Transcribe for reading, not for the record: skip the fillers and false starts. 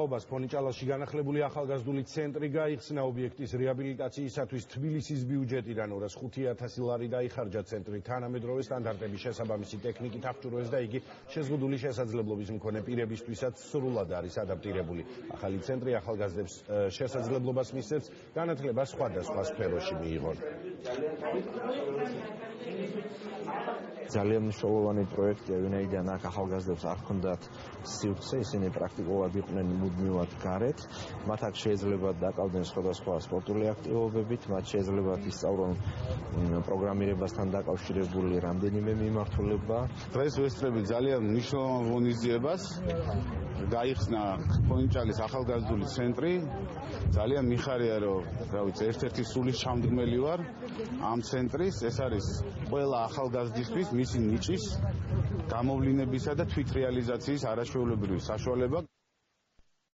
ფონიჭალაში განახლებული ახალგაზრდული ცენტრი გაიხსნა ობიექტის რეაბილიტაციისათვის თბილისის ბიუჯეტიდან 205,000 ლარი დაიხარჯა ცენტრი თანამედროვე სტანდარტების შესაბამისი ტექნიკით აღჭურვეს და იგი შეზღუდული შესაძლებლობის მქონე პირებისთვისაც სრულად არის ადაპტირებული. ახალი ცენტრი ახალგაზრდებს შესაძლებლობას მისცემს განათლება სხვადასხვა სფეროში მიიღონ. ძალიან მნიშვნელოვანი პროექტია, ვინაიდან აქ ახალგაზრდებს არ ჰქონდათ სივრცე, ისინი პრაქტიკულად იყვნენ მუდმივად გარეთ, მათ აქ შეიძლება დაკავდნენ სხვადასხვა სპორტული აქტივობებით, მათ შეიძლება ისწავლონ პროგრამირებასთან დაკავშირებული რამდენიმე მიმართულება. დღეს ვესწრებით ძალიან მნიშვნელოვან ღონისძიებას. გაიხსნა ფონიჭალის ახალგაზრდული ცენტრი. ძალიან მიხარია, რომ ერთ-ერთი სულის ჩამდგმელი ვარ ამ ცენტრის. ეს არის ყველა ახალგაზრდისთვის მისი ნიჭის გამოვლინებისა და თვითრეალიზაციის არაჩვეულებრივი საშუალება.